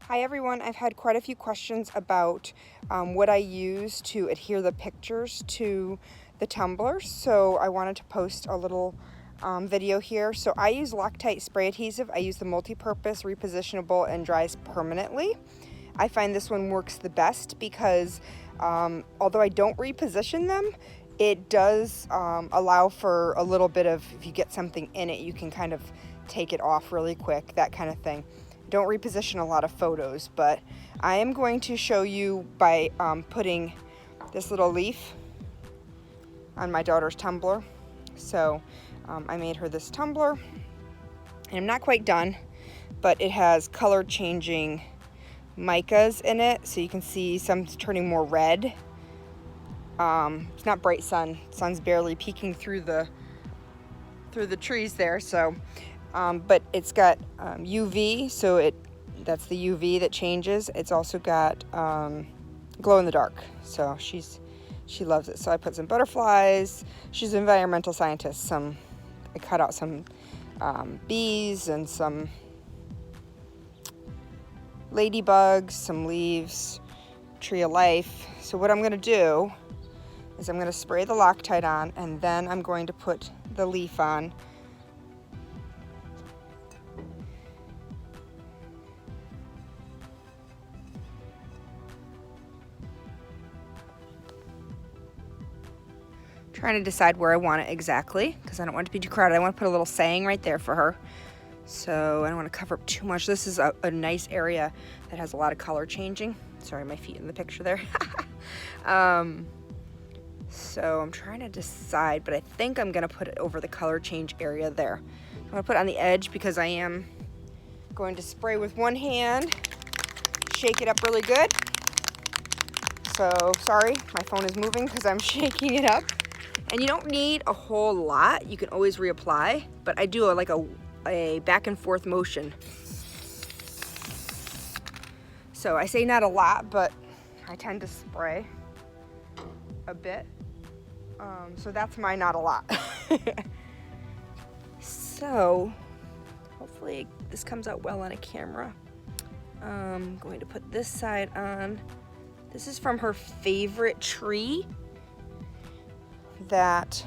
Hi everyone, I've had quite a few questions about what I use to adhere the pictures to the Tumbler, so I wanted to post a little video here. So I use Loctite spray adhesive. I use the multi-purpose, repositionable, and dries permanently. I find this one works the best because although I don't reposition them, it does allow for a little bit of, if you get something in it, you can kind of take it off really quick, that kind of thing. Don't reposition a lot of photos, but I am going to show you by putting this little leaf on my daughter's tumbler. So I made her this tumbler, and I'm not quite done, but it has color changing micas in it, so you can see some's turning more red. It's not bright sun. Sun's barely peeking through the trees there, so but it's got UV, so that's the UV that changes. It's also got glow in the dark, so she loves it. So I put some butterflies. She's an environmental scientist. I cut out some bees and some ladybugs, some leaves, tree of life. So what I'm going to do is I'm going to spray the Loctite on, and then I'm going to put the leaf on. Trying to decide where I want it exactly, because I don't want it to be too crowded. I want to put a little saying right there for her, so I don't want to cover up too much. This is a nice area that has a lot of color changing. Sorry, my feet in the picture there. So I'm trying to decide, but I think I'm going to put it over the color change area there. I'm going to put it on the edge because I am going to spray with one hand, shake it up really good. So sorry, my phone is moving because I'm shaking it up. And you don't need a whole lot. You can always reapply, but I do like a back and forth motion. So I say not a lot, but I tend to spray a bit. So that's my not a lot. So hopefully this comes out well on a camera. I'm going to put this side on. This is from her favorite tree that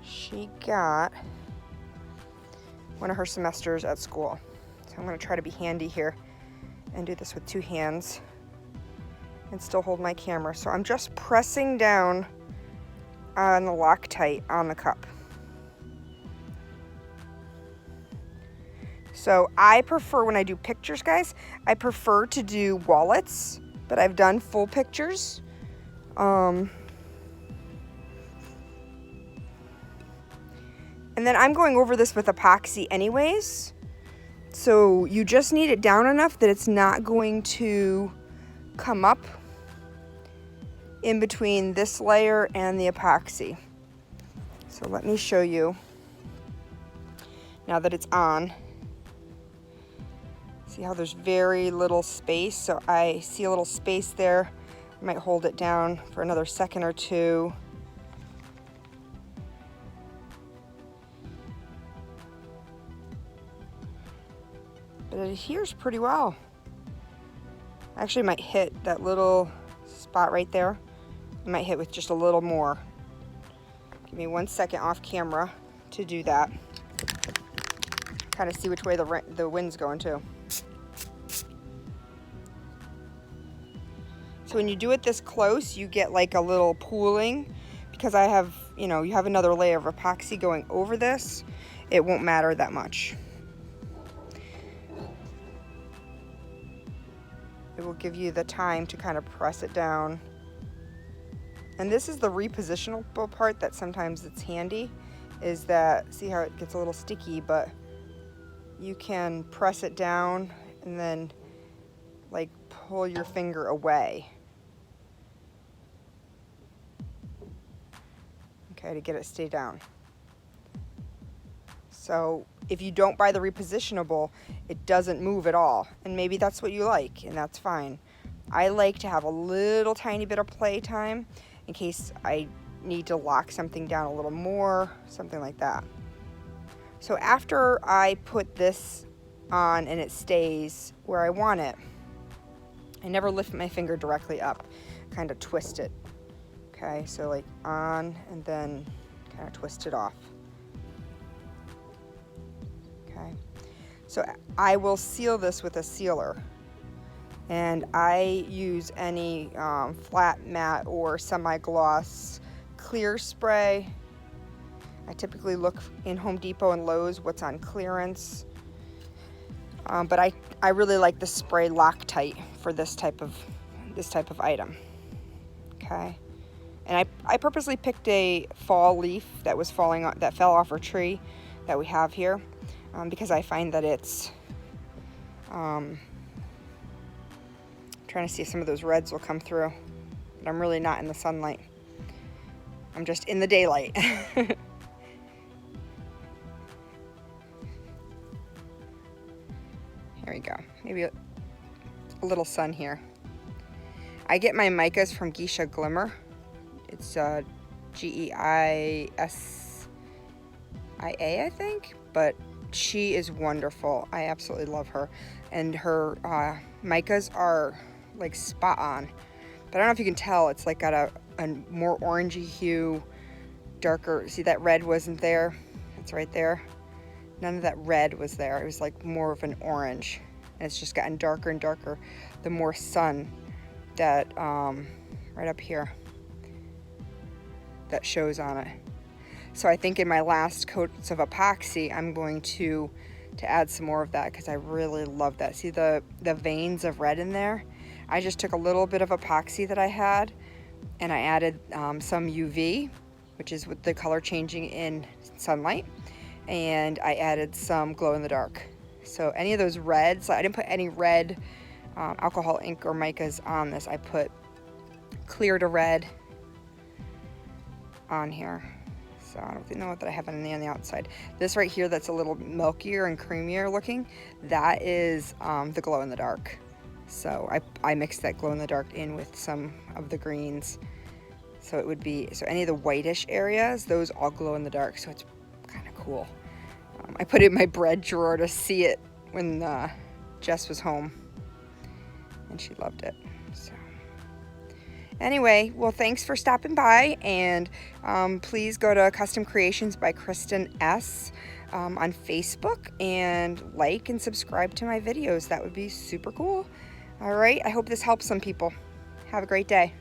she got one of her semesters at school. So I'm going to try to be handy here and do this with two hands and still hold my camera. So I'm just pressing down on the Loctite on the cup. So I prefer, when I do pictures, guys, I prefer to do wallets, but I've done full pictures. And then I'm going over this with epoxy anyways. So you just need it down enough that it's not going to come up in between this layer and the epoxy. So let me show you now that it's on. See how there's very little space? So I see a little space there. I might hold it down for another second or two. But it adheres pretty well. I actually might hit that little spot right there. I might hit with just a little more. Give me 1 second off camera to do that. Kind of see which way the wind's going to. So when you do it this close, you get like a little pooling. Because I have, you have another layer of epoxy going over this, it won't matter that much. It will give you the time to kind of press it down. And this is the repositionable part that sometimes it's handy, is that, see how it gets a little sticky, but you can press it down and then like pull your finger away. Okay, to get it to stay down. So if you don't buy the repositionable, it doesn't move at all. And maybe that's what you like, and that's fine. I like to have a little tiny bit of play time in case I need to lock something down a little more, something like that. So after I put this on and it stays where I want it. I never lift my finger directly up, kind of twist it. Okay, so like on and then kind of twist it off. Okay, so I will seal this with a sealer. And I use any flat matte or semi-gloss clear spray. I typically look in Home Depot and Lowe's what's on clearance. But I really like the spray Loctite for this type of item. Okay, and I purposely picked a fall leaf that was that fell off our tree that we have here, because I find that it's trying to see if some of those reds will come through, but I'm really not in the sunlight. I'm just in the daylight. Here we go. Maybe a little sun here. I get my micas from Geisha Glimmer. It's Geisia, I think, but she is wonderful. I absolutely love her, and her micas are like spot on. But I don't know if you can tell, it's like got a more orangey hue, darker. See, that red wasn't there. It's right there. None of that red was there. It was like more of an orange, and it's just gotten darker and darker the more sun that right up here that shows on it. So I think in my last coats of epoxy, I'm going to add some more of that, because I really love that. See the veins of red in there? I just took a little bit of epoxy that I had, and I added some UV, which is with the color changing in sunlight, and I added some glow in the dark. So any of those reds, I didn't put any red alcohol ink or micas on this. I put clear to red on here. So I don't know what that I have on the outside. This right here that's a little milkier and creamier looking, that is the glow in the dark. So I mixed that glow in the dark in with some of the greens. So it would be, so any of the whitish areas, those all glow in the dark. So it's kind of cool. I put it in my bread drawer to see it when Jess was home, and she loved it. So anyway, well, thanks for stopping by, and please go to Custom Creations by Kristen S. On Facebook, and like and subscribe to my videos. That would be super cool. All right, I hope this helps some people. Have a great day.